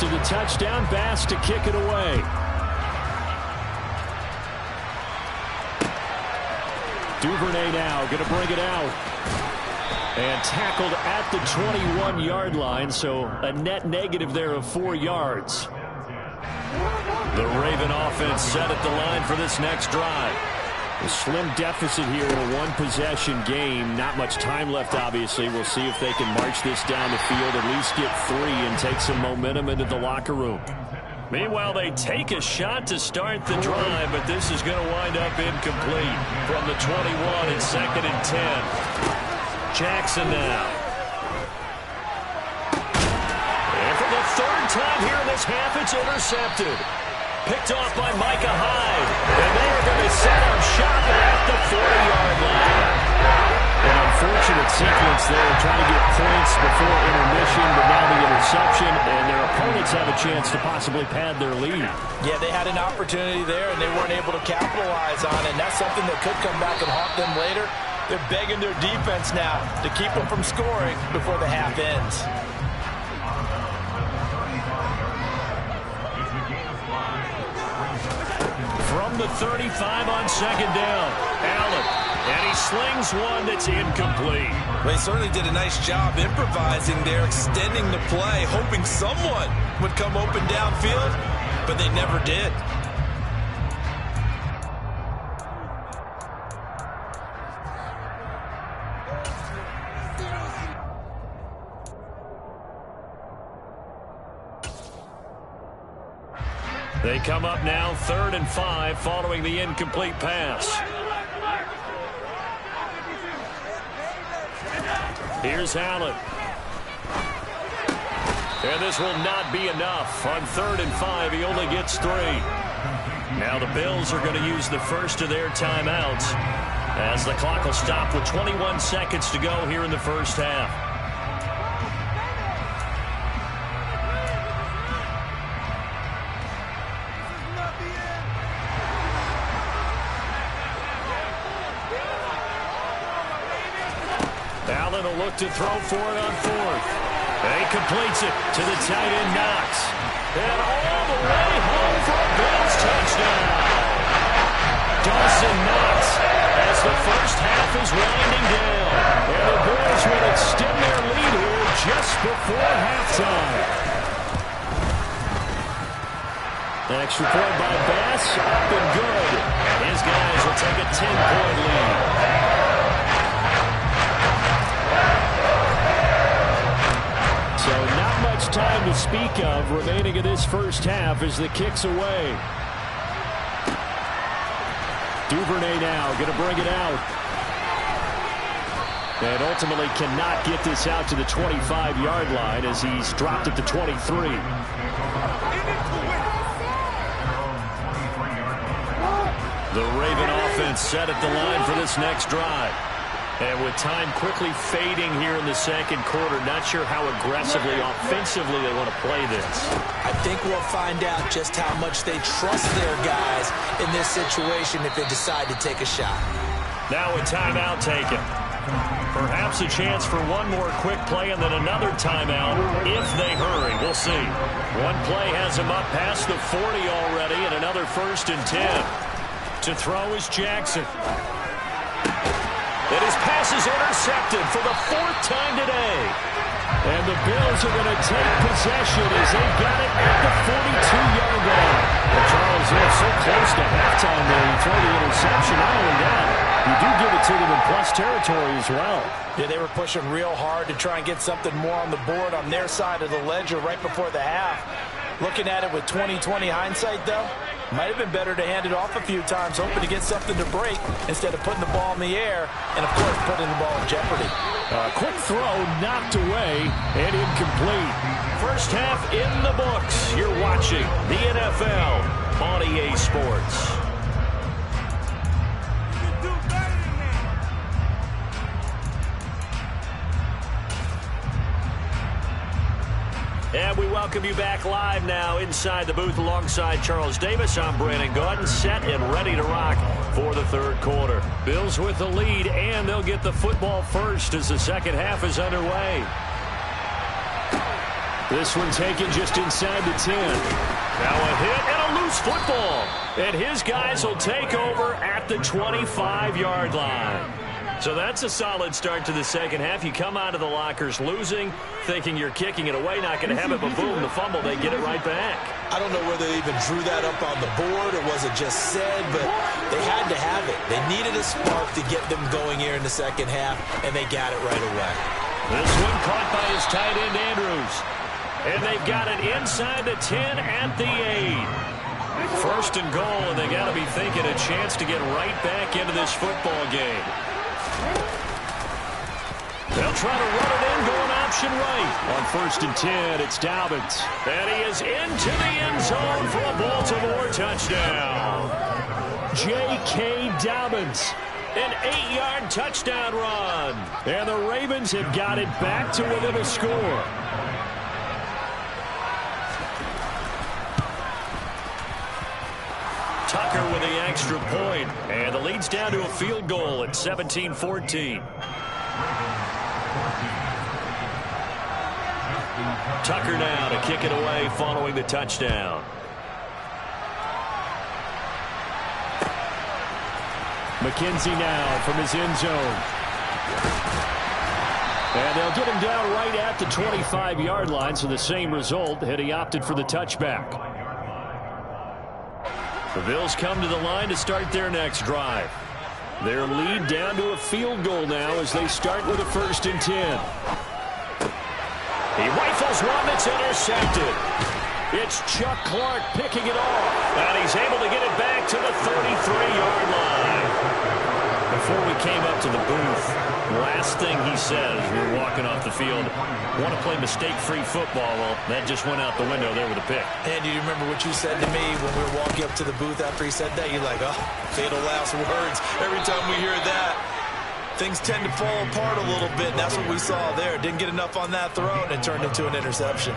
After the touchdown, Bass to kick it away. Duvernay now going to bring it out. And tackled at the 21-yard line, so a net negative there of 4 yards. The Raven offense set at the line for this next drive. A slim deficit here in a one-possession game. Not much time left, obviously. We'll see if they can march this down the field, at least get 3, and take some momentum into the locker room. Meanwhile, they take a shot to start the drive, but this is going to wind up incomplete from the 21 and 2nd and 10. Jackson now. And for the 3rd time here in this half, it's intercepted. Picked off by Micah Hyde. And they're going to set up shop at the 40-yard line. An unfortunate sequence there, trying to get points before intermission, but now the interception, and their opponents have a chance to possibly pad their lead. Yeah, they had an opportunity there, and they weren't able to capitalize on it. And that's something that could come back and haunt them later. They're begging their defense now to keep them from scoring before the half ends. From the 35 on 2nd down, Allen. And he slings one that's incomplete. Well, he certainly did a nice job improvising there, extending the play, hoping someone would come open downfield, but they never did. They come up now 3rd and 5 following the incomplete pass. Here's Allen. And this will not be enough. On 3rd and 5, he only gets 3. Now the Bills are going to use the first of their timeouts as the clock will stop with 21 seconds to go here in the first half. Allen will look to throw for it on 4th. And he completes it to the tight end, Knox. And all the way home for a Bills touchdown. Dawson Knox as the first half is winding down. And the Bills will extend their lead here just before halftime. An extra point by Bass, up and good. His guys will take a 10-point lead. So not much time to speak of remaining in this first half as the kick's away. Duvernay now going to bring it out. And ultimately cannot get this out to the 25-yard line as he's dropped it to 23. The Raven offense set at the line for this next drive. And with time quickly fading here in the second quarter, not sure how aggressively, offensively they want to play this. I think we'll find out just how much they trust their guys in this situation if they decide to take a shot. Now a timeout taken. Perhaps a chance for one more quick play and then another timeout if they hurry. We'll see. One play has him up past the 40 already, and another 1st and 10. To throw is Jackson. And his pass is intercepted for the 4th time today. And the Bills are going to take possession as they got it at the 42-yard line. And Charles, they're so close to halftime there. You throw the interception. Not only that, you do give it to them in plus territory as well. Yeah, they were pushing real hard to try and get something more on the board on their side of the ledger right before the half. Looking at it with 20/20 hindsight, though, might have been better to hand it off a few times, hoping to get something to break instead of putting the ball in the air and, of course, putting the ball in jeopardy. Quick throw knocked away and incomplete. First half in the books. You're watching the NFL on EA Sports. And we welcome you back live now inside the booth alongside Charles Davis. I'm Brandon Gordon, set and ready to rock for the third quarter. Bills with the lead, and they'll get the football first as the second half is underway. This one taken just inside the 10. Now a hit and a loose football. And his guys will take over at the 25-yard line. So that's a solid start to the second half. You come out of the lockers losing, thinking you're kicking it away, not going to have it, but boom, the fumble, they get it right back. I don't know whether they even drew that up on the board or was it just said, but they had to have it. They needed a spark to get them going here in the second half, and they got it right away. This one caught by his tight end, Andrews. And they've got it inside the 10 at the 8. First and goal, and they got to be thinking a chance to get right back into this football game. They'll try to run it in, going option right. On first and 10, it's Dobbins. And he is into the end zone for a Baltimore touchdown. J.K. Dobbins, an 8-yard touchdown run. And the Ravens have got it back to within a score. Tucker with the extra point, and the lead's down to a field goal at 17-14. Tucker now to kick it away following the touchdown. McKenzie now from his end zone. And they'll get him down right at the 25-yard line, so the same result had he opted for the touchback. The Bills come to the line to start their next drive. Their lead down to a field goal now as they start with a first and 10. He rifles one that's intercepted. It's Chuck Clark picking it off. And he's able to get it back to the 33-yard line. Before we came up to the booth, last thing he said as we were walking off the field, want to play mistake-free football. Well, that just went out the window there with a pick. And do you remember what you said to me when we were walking up to the booth after he said that? You're like, oh, fatal last words. Every time we hear that, things tend to fall apart a little bit, and that's what we saw there. Didn't get enough on that throw, and it turned into an interception.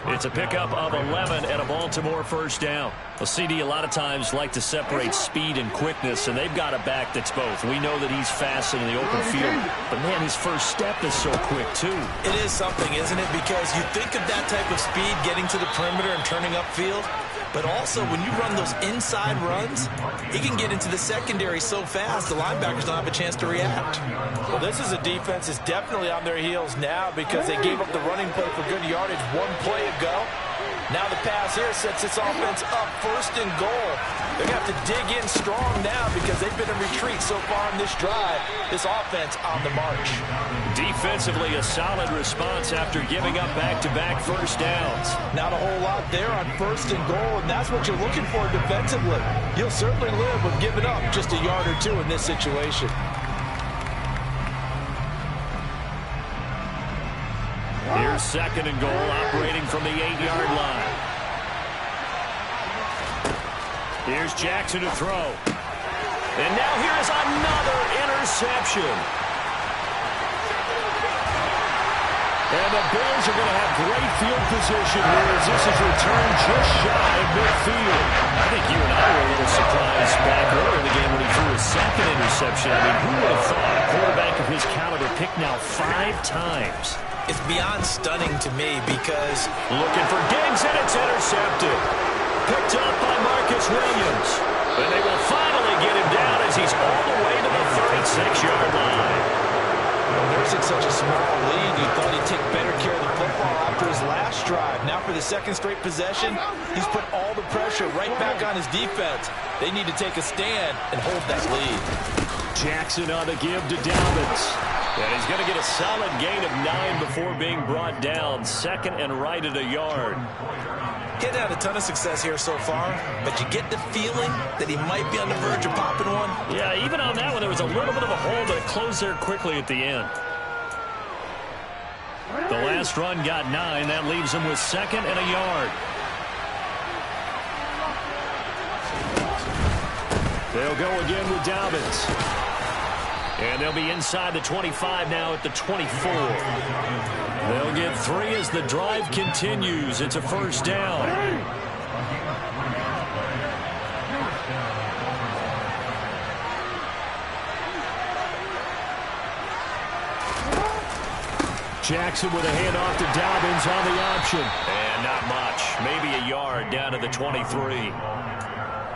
It's a pickup of 11 and a Baltimore first down. Well, CD a lot of times like to separate speed and quickness, and they've got a back that's both. We know that he's fast in the open field, but, man, his first step is so quick, too. It is something, isn't it? Because you think of that type of speed getting to the perimeter and turning upfield, but also when you run those inside runs, he can get into the secondary so fast the linebackers don't have a chance to react. Well, this is a defense that's definitely on their heels now because they gave up the running play for good yardage one play ago. Now the pass here sets this offense up first and goal. They're going to have to dig in strong now because they've been in retreat so far in this drive. This offense on the march. Defensively, a solid response after giving up back-to-back first downs. Not a whole lot there on first and goal, and that's what you're looking for defensively. You'll certainly live with giving up just a yard or two in this situation. Here's second and goal, operating from the 8-yard line. Here's Jackson to throw. And now here's another interception. And the Bills are going to have great field position here as this is returned just shy of midfield. I think you and I were a little surprised back earlier in the game when he threw his second interception. I mean, who would have thought a quarterback of his caliber picked now 5 times? It's beyond stunning to me because looking for Diggs, and it's intercepted. Picked up by Marcus Williams. And they will finally get him down as he's all the way to the 36-yard line. Nursing such a small lead, you thought he'd take better care of the football after his last drive. Now for the second straight possession, he's put all the pressure right back on his defense. They need to take a stand and hold that lead. Jackson on the give to Dobbins. And he's going to get a solid gain of 9 before being brought down. Second and right at a yard. Getting had a ton of success here so far, but you get the feeling that he might be on the verge of popping one. Yeah, even on that one, there was a little bit of a hole, but it closed there quickly at the end. The last run got 9. That leaves him with second and a yard. They'll go again with Dobbins. And they'll be inside the 25 now at the 24. They'll get 3 as the drive continues. It's a first down. Jackson with a handoff to Dobbins on the option. And not much. Maybe a yard down to the 23.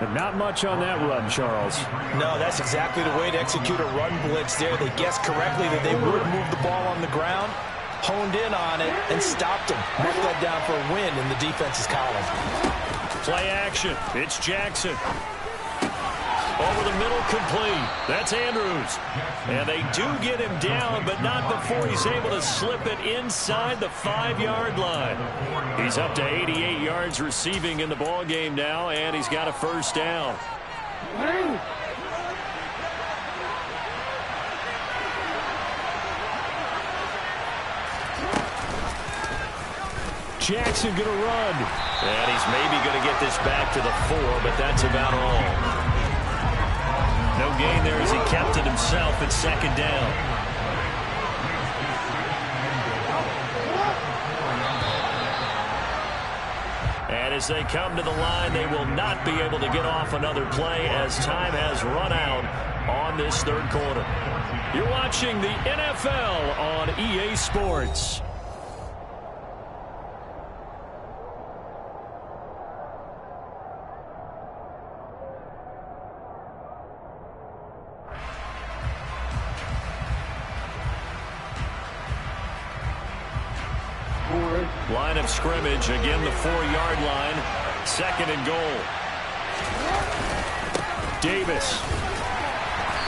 But not much on that run, Charles. No, that's exactly the way to execute a run blitz there. They guessed correctly that they would move the ball on the ground, honed in on it, and stopped him. Marked that down for a win in the defense's column. Play action. It's Jackson. Over the middle, complete. That's Andrews. And they do get him down, but not before he's able to slip it inside the 5-yard line. He's up to 88 yards receiving in the ballgame now, and he's got a first down. Jackson going to run. And he's maybe going to get this back to the 4, but that's about all. No gain there as he kept it himself at second down. And as they come to the line, they will not be able to get off another play as time has run out on this third quarter. You're watching the NFL on EA Sports. Line of scrimmage, again the 4-yard line, second and goal. Davis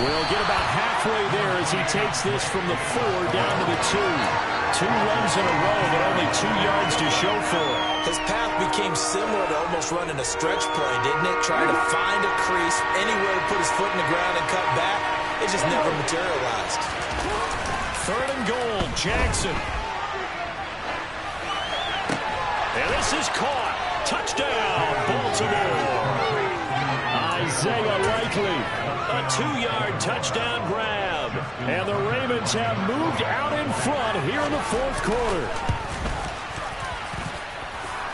will get about halfway there as he takes this from the 4 down to the 2. 2 runs in a row, but only 2 yards to show for it. His path became similar to almost running a stretch play, didn't it? Trying to find a crease, anywhere to put his foot in the ground and cut back. It just never materialized. Third and goal, Jackson. And this is caught. Touchdown, Baltimore. Isaiah Likely. A 2-yard touchdown grab. And the Ravens have moved out in front here in the fourth quarter.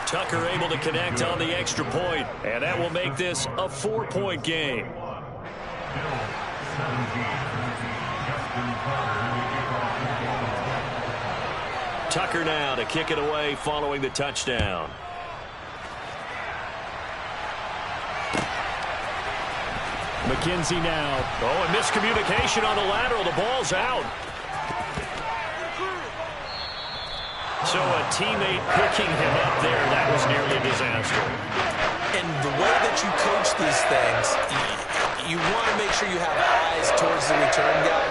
Tucker able to connect on the extra point, and that will make this a 4-point game. Tucker now to kick it away following the touchdown. McKenzie now. Oh, a miscommunication on the lateral. The ball's out. So a teammate picking him up there, that was nearly a disaster. And the way that you coach these things, you want to make sure you have eyes towards the return guy,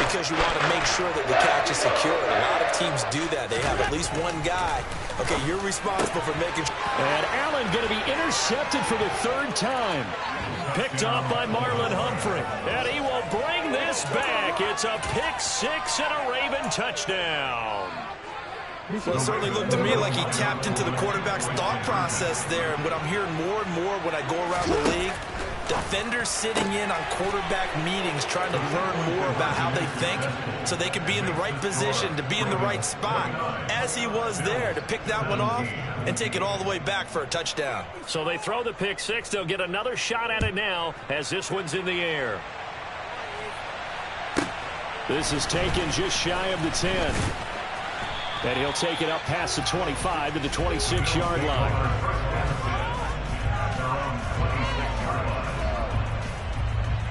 because you want to make sure that the catch is secure. A lot of teams do that. They have at least one guy. Okay, you're responsible for making sure. And Allen going to be intercepted for the 3rd time. Picked off by Marlon Humphrey. And he will bring this back. It's a pick-6 and a Raven touchdown. Well, it certainly looked to me like he tapped into the quarterback's thought process there. And what I'm hearing more and more when I go around the league, defenders sitting in on quarterback meetings trying to learn more about how they think so they can be in the right position, to be in the right spot, as he was there, to pick that one off and take it all the way back for a touchdown. So they throw the pick-6. They'll get another shot at it now as this one's in the air. This is taken just shy of the 10. And he'll take it up past the 25 to the 26-yard line.